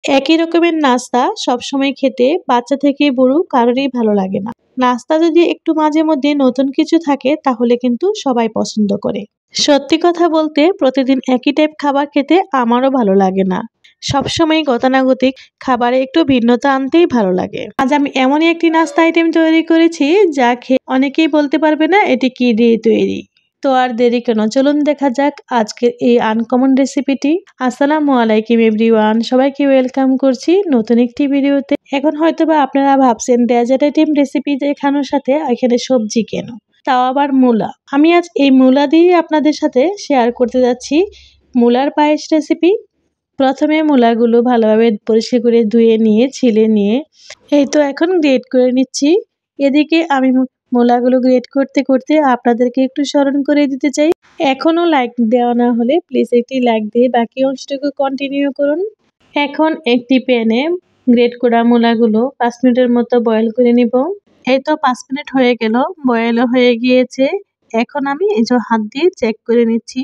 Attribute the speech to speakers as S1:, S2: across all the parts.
S1: একই রকমের নাস্তা সবসময় খেতে বাচ্চা থেকে বুড়ো কারোরই ভালো লাগে না। নাস্তা যদি একটু মাঝে মধ্যে নতুন কিছু থাকে তাহলে কিন্তু সবাই পছন্দ করে। সত্যি কথা বলতে প্রতিদিন একই টাইপ খাবার খেতে আমারও ভালো লাগে না। সবসময় গতানুগতিক খাবারে একটু ভিন্নতা আনতেই ভালো লাগে। আজ আমি এমনই একটি নাস্তা আইটেম তৈরি করেছি যা খেয়ে অনেকেই বলতে পারবে না এটি কি দিয়ে তৈরি। তো আর দেরি কেন, চলুন দেখা যাক আজকের এই আনকমন রেসিপিটি। আসসালামু আলাইকুম এভরিওয়ান, সবাইকে ওয়েলকাম করছি নতুন একটি ভিডিওতে। এখন হয়তোবা আপনারা ভাবছেন ডেজার্ট আইটেম রেসিপি দেখানোর সাথে এখানে সবজি কেন, তাও আবার মূলা। আমি আজ এই মূলা দিয়ে আপনাদের সাথে শেয়ার করতে যাচ্ছি মূলার পায়েস রেসিপি। প্রথমে মূলাগুলো ভালোভাবে পরিষ্কার করে ধুয়ে নিয়ে ছিলে নিয়ে এই তো এখন গ্রেট করে নিচ্ছি। এদিকে আমি মূলাগুলো গ্রেট করতে করতে আপনাদেরকে একটু স্মরণ করে দিতে চাই, এখনও লাইক দেওয়া না হলে প্লিজ একটি লাইক দিয়ে বাকি অংশটুকু কন্টিনিউ করুন। এখন একটি প্যানে গ্রেট করা মূলাগুলো 5 মিনিটের মতো বয়েল করে নিব। এই তো 5 মিনিট হয়ে গেল, বয়েল হয়ে গিয়েছে। এখন আমি এই যে হাত দিয়ে চেক করে নিচ্ছি,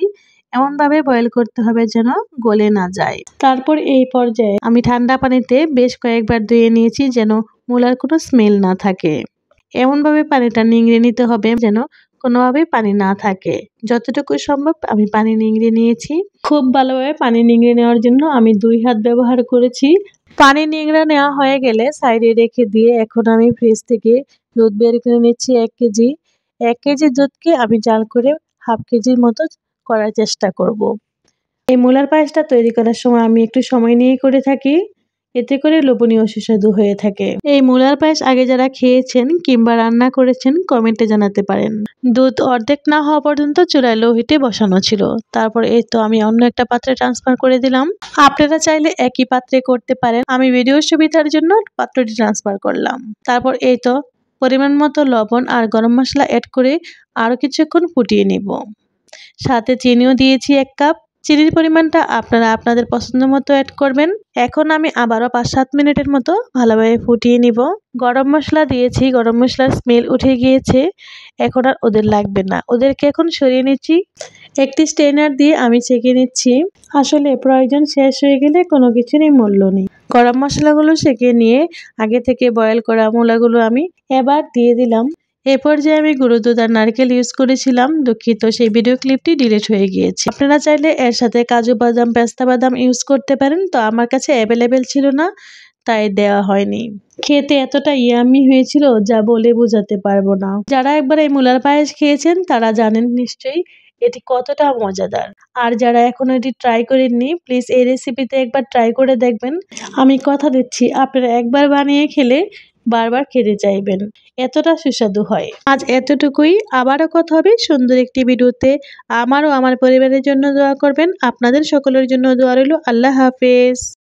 S1: এমনভাবে বয়েল করতে হবে যেন গলে না যায়। তারপর এই পর্যায়ে আমি ঠান্ডা পানিতে বেশ কয়েকবার ধুয়ে নিয়েছি যেন মূলার কোনো স্মেল না থাকে। এমনভাবে পানিটা নিংড়ে নিতে হবে যেন কোনোভাবে পানি না থাকে। যতটুকু সম্ভব আমি পানি নিংড়ে নিয়েছি। খুব ভালোভাবে পানি নিংড়ে নেওয়ার জন্য আমি 2 হাত ব্যবহার করেছি। পানি নিংড়া নেওয়া হয়ে গেলে সাইডে রেখে দিয়ে এখন আমি ফ্রিজ থেকে দুধ বের করে নিচ্ছি 1 কেজি। 1 কেজি দুধকে আমি জাল করে হাফ কেজির মতো করার চেষ্টা করব। এই মূলার পায়েসটা তৈরি করার সময় আমি একটু সময় নিয়ে করে থাকি, এতে করে লোভনীয় সুস্বাদু হয়ে থাকে। এই মূলার পায়েস আগে যারা খেয়েছেন কিংবা রান্না করেছেন কমেন্টে জানাতে পারেন। দুধ অর্ধেক না হওয়া পর্যন্ত চুলায় লো হিটে বসানো ছিল। তারপর এই তো আমি অন্য একটা পাত্রে ট্রান্সফার করে দিলাম। আপনারা চাইলে একই পাত্রে করতে পারেন, আমি ভিডিওর সুবিধার জন্য পাত্রটি ট্রান্সফার করলাম। তারপর এই তো পরিমাণ মতো লবণ আর গরম মশলা অ্যাড করে আরও কিছুক্ষণ ফুটিয়ে নিব। সাথে চিনিও দিয়েছি 1 কাপ। চিনির পরিমাণটা আপনারা আপনাদের পছন্দ মতো অ্যাড করবেন। এখন আমি আবারও 5-7 মিনিটের মতো ভালোভাবে ফুটিয়ে নিব। গরম মশলা দিয়েছি, গরম মশলার স্মেল উঠে গিয়েছে, এখন আর ওদের লাগবে না, ওদেরকে এখন সরিয়ে নিচ্ছি। একটি স্ট্রেনার দিয়ে আমি ছেঁকে নিচ্ছি। আসলে প্রয়োজন শেষ হয়ে গেলে কোনো কিছুরই মূল্য নেই। গরম মশলাগুলো ছেঁকে নিয়ে আগে থেকে বয়েল করা মূলাগুলো আমি এবার দিয়ে দিলাম। এ পর্যায়ে আমি গুঁড়ো দুধ আর নারকেল ইউজ করেছিলাম, দুঃখিত সেই ভিডিও ক্লিপটি ডিলিট হয়ে গিয়েছে। আপনারা চাইলে এর সাথে কাজু বাদাম, পেস্তা বাদাম ইউজ করতে পারেন, তো আমার কাছে অ্যাভেলেবেল ছিল না তাই দেওয়া হয়নি। খেতে এতটা ইয়াম্মি হয়েছিল যা বলে বোঝাতে পারবো না। যারা একবার এই মূলার পায়েস খেয়েছেন তারা জানেন নিশ্চয়ই এটি কতটা মজাদার। আর যারা এখনো এটি ট্রাই করেননি প্লিজ এই রেসিপিতে একবার ট্রাই করে দেখবেন। আমি কথা দিচ্ছি আপনারা একবার বানিয়ে খেলে বারবার খেতে চাইবেন, এতটা সুস্বাদু হয়। আজ এতটুকুই, আবারও কথা হবে সুন্দর একটি ভিডিওতে। আমার ও আমার পরিবারের জন্য দোয়া করবেন, আপনাদের সকলের জন্য দোয়া রইল। আল্লাহ হাফেজ।